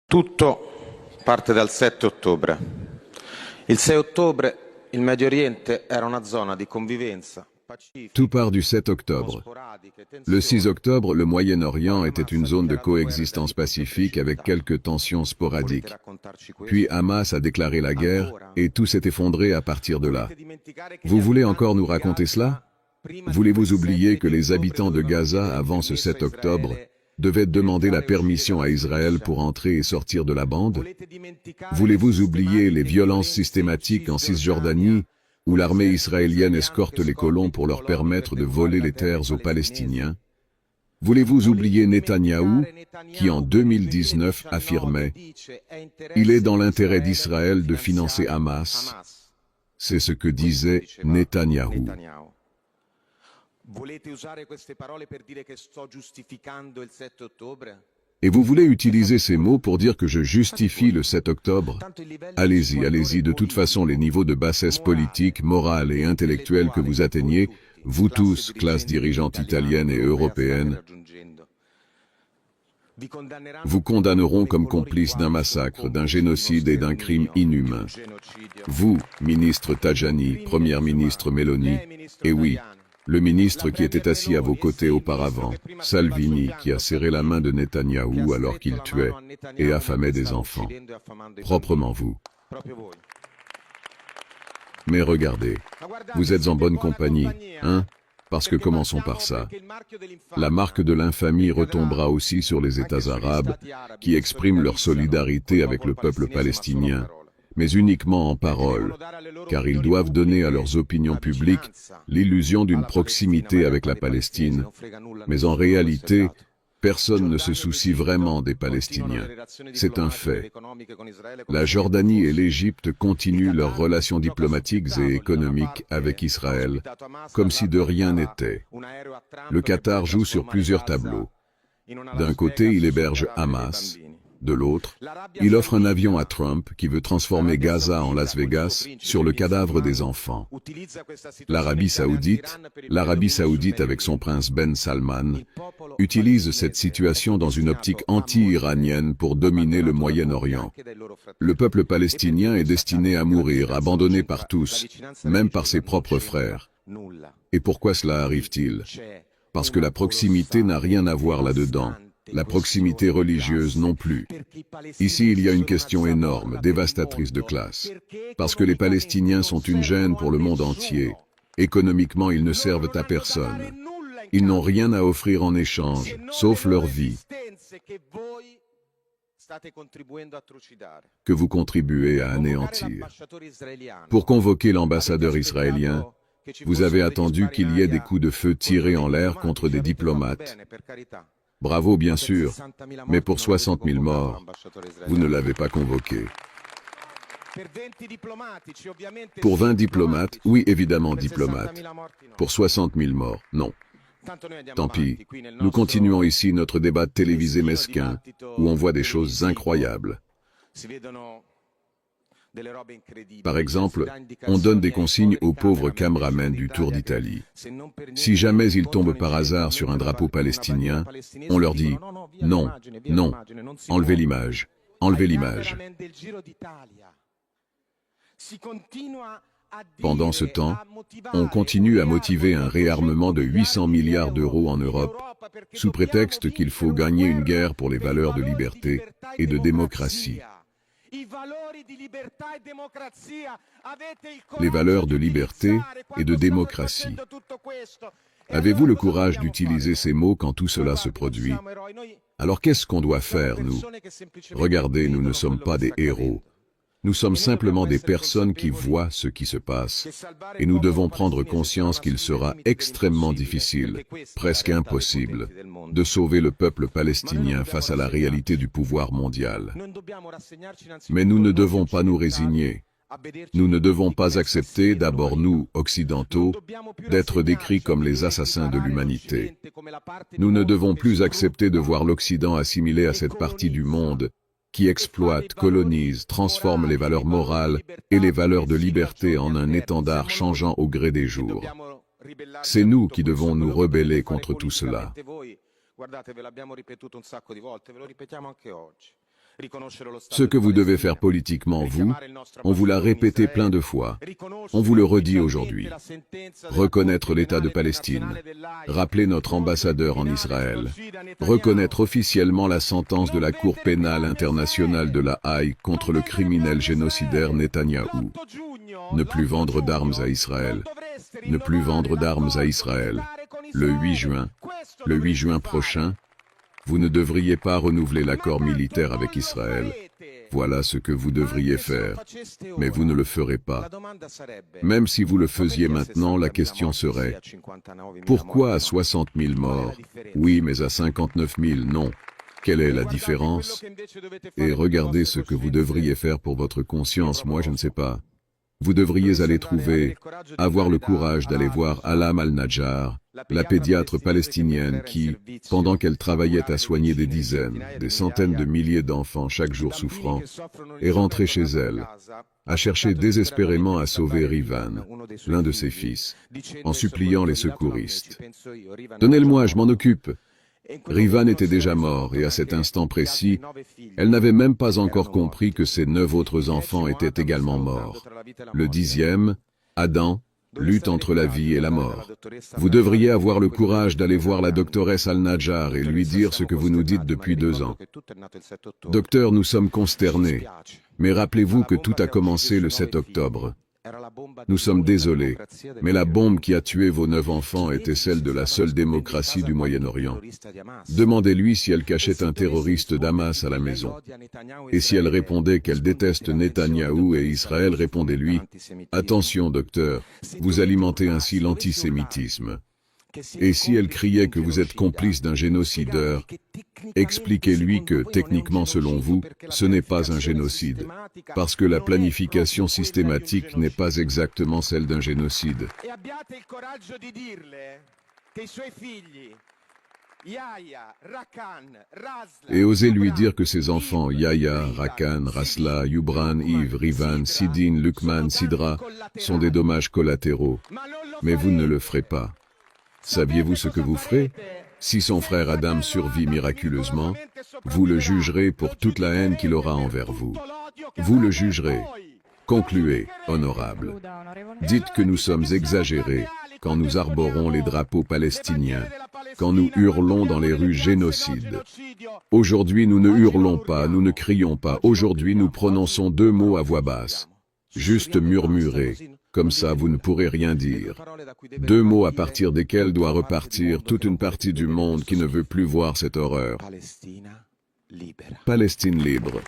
Tutto parte dal 7 ottobre. Il 6 ottobre il Medio Oriente era una zona di convivenza Tout pacifica, part du 7 con octobre. sporadiche Le 6 tensioni. octobre, le Moyen-Orient Poi était Hamas une ha zone de dichiarato guerra coexistence dagli fronti pacifique avec precipitati. quelques tensions Volete sporadiques. raccontarci Puis questo? Hamas a déclaré la guerre Ancora? et tout s'est effondré à partir de là. Volete dimenticare che gli Vous voulez encore abitanti nous di raconter cela? Gaza, prima di quel Voulez-vous 7 oublier que di les ottobre, habitants de dovevano Gaza, chiedere il avant ce permesso a 7 octobre, Israele devaient per demander la entrare e uscire permission à dalla Israël striscia? pour entrer et sortir de la bande? Volete dimenticare le Voulez-vous oublier les sistematiche violences violenze in systématiques en Cisgiordania, Cisjordanie, où l'armée l'esercito israélienne israeliano escorte che les scorta colons i pour leur coloni per permettre de devolvere voler la les terra ai terres aux palestinesi? Palestiniens? Voulez-vous Volete oublier Netanyahou, dimenticare qui en Netanyahu che nel 2019 affirmait « dice è Il est interesse dans di l'intérêt Israele d'Israël de financer finanziare Hamas ». Hamas? C'est ce que Questo disait diceva Netanyahou. Netanyahu. Volete usare queste parole per dire che sto giustificando il 7 ottobre? Et vous voulez utiliser ces mots pour dire que je justifie le 7 octobre? Tanto il livello di Allez-y, squallore allez-y, de toute façon les niveaux de bassesse politique, morale et intellectuelle que vous atteignez, vous tous, classe dirigeante italienne et européenne, vous condamneront comme complice d'un massacre, d'un génocide et d'un crime inhumain. Vous, ministre Tajani, première ministre Meloni, et oui, le ministre qui était assis à vos côtés auparavant, Salvini, qui a serré la main de Netanyahou alors qu'il tuait et affamait des enfants. Proprement vous. Mais regardez, vous êtes en bonne compagnie, hein? Parce que commençons par ça. La marque de l'infamie retombera aussi sur les États arabes, qui expriment leur solidarité avec le peuple palestinien, mais uniquement en parole, car ils doivent donner à leurs opinions publiques l'illusion d'une proximité avec la Palestine, mais en réalité, personne ne se soucie vraiment des Palestiniens. C'est un fait. La Jordanie et l'Égypte continuent leurs relations diplomatiques et économiques avec Israël, comme si de rien n'était. Le Qatar joue sur plusieurs tableaux. D'un côté, il héberge Hamas. De l'autre, il offre un avion à Trump qui veut transformer Gaza en Las Vegas sur le cadavre des enfants. L'Arabie saoudite avec son prince Ben Salman, utilise cette situation dans une optique anti-iranienne pour dominer le Moyen-Orient. Le peuple palestinien est destiné à mourir, abandonné par tous, même par ses propres frères. Et pourquoi cela arrive-t-il? Parce que la proximité n'a rien à voir là-dedans. La proximité religieuse non plus. Ici, il y a une question énorme, dévastatrice de classe. Parce que les Palestiniens sont une gêne pour le monde entier. Économiquement, ils ne servent à personne. Ils n'ont rien à offrir en échange, sauf leur vie, que vous contribuez à anéantir. Pour convoquer l'ambassadeur israélien, vous avez attendu qu'il y ait des coups de feu tirés en l'air contre des diplomates. Bravo, bien sûr, mais pour 60 000 morts, vous ne l'avez pas convoqué. Pour 20 diplomates, oui, évidemment diplomates. Pour 60 000 morts, non. Tant pis, nous continuons ici notre débat télévisé mesquin, où on voit des choses incroyables. Par exemple, on donne des consignes aux pauvres caméramans du Tour d'Italie. Si jamais ils tombent par hasard sur un drapeau palestinien, on leur dit « Non, non, enlevez l'image, enlevez l'image ». Pendant ce temps, on continue à motiver un réarmement de 800 milliards d'euros en Europe, sous prétexte qu'il faut gagner une guerre pour les valeurs de liberté et de démocratie. Les valeurs de liberté et de démocratie. Avez-vous le courage d'utiliser ces mots quand tout cela se produit? Alors qu'est-ce qu'on doit faire, nous? Regardez, nous ne sommes pas des héros. Nous sommes simplement des personnes qui voient ce qui se passe, et nous devons prendre conscience qu'il sera extrêmement difficile, presque impossible, de sauver le peuple palestinien face à la réalité du pouvoir mondial. Mais nous ne devons pas nous résigner. Nous ne devons pas accepter, d'abord nous, occidentaux, d'être décrits comme les assassins de l'humanité. Nous ne devons plus accepter de voir l'Occident assimilé à cette partie du monde qui exploite, colonise, transforme les valeurs morales et les valeurs de liberté en un étendard changeant au gré des jours. C'est nous qui devons nous rebeller contre tout cela. Ce que vous devez faire politiquement, vous, on vous l'a répété plein de fois. On vous le redit aujourd'hui. Reconnaître l'État de Palestine. Rappeler notre ambassadeur en Israël. Reconnaître officiellement la sentence de la Cour pénale internationale de La Haye contre le criminel génocidaire Netanyahou. Ne plus vendre d'armes à Israël. Ne plus vendre d'armes à Israël. Le 8 juin. Le 8 juin prochain, vous ne devriez pas renouveler l'accord militaire avec Israël. Voilà ce que vous devriez faire. Mais vous ne le ferez pas. Même si vous le faisiez maintenant, la question serait: pourquoi à 60 000 morts? Oui, mais à 59 000, non. Quelle est la différence? Et regardez ce que vous devriez faire pour votre conscience, moi je ne sais pas. Vous devriez aller trouver, avoir le courage d'aller voir Alam al-Najjar, la pédiatre palestinienne qui, pendant qu'elle travaillait à soigner des dizaines, des centaines de milliers d'enfants chaque jour souffrants, est rentrée chez elle, a cherché désespérément à sauver Rivan, l'un de ses fils, en suppliant les secouristes. « Donnez-le-moi, je m'en occupe !» Rivan était déjà mort et à cet instant précis, elle n'avait même pas encore compris que ses 9 autres enfants étaient également morts. Le 10e, Adam, lutte entre la vie et la mort. Vous devriez avoir le courage d'aller voir la doctoresse Al-Najjar et lui dire ce que vous nous dites depuis 2 ans. Docteur, nous sommes consternés, mais rappelez-vous que tout a commencé le 7 octobre. Nous sommes désolés, mais la bombe qui a tué vos 9 enfants était celle de la seule démocratie du Moyen-Orient. Demandez-lui si elle cachait un terroriste d'Hamas à la maison. Et si elle répondait qu'elle déteste Netanyahou et Israël, répondez-lui: « Attention, docteur, vous alimentez ainsi l'antisémitisme. » Et si elle criait que vous êtes complice d'un génocideur, expliquez-lui que, techniquement selon vous, ce n'est pas un génocide, parce que la planification systématique n'est pas exactement celle d'un génocide. Et osez lui dire que ses enfants, Yahya, Rakan, Rasla, Yubran, Yves, Rivan, Sidine, Lukman, Sidra, sont des dommages collatéraux. Mais vous ne le ferez pas. Saviez-vous ce que vous ferez? Si son frère Adam survit miraculeusement, vous le jugerez pour toute la haine qu'il aura envers vous. Vous le jugerez. Concluez, honorable. Dites que nous sommes exagérés quand nous arborons les drapeaux palestiniens, quand nous hurlons dans les rues génocide. Aujourd'hui, nous ne hurlons pas, nous ne crions pas. Aujourd'hui, nous prononçons 2 mots à voix basse. Juste murmurer. Comme ça, vous ne pourrez rien dire. 2 mots à partir desquels doit repartir toute une partie du monde qui ne veut plus voir cette horreur. Palestine libre.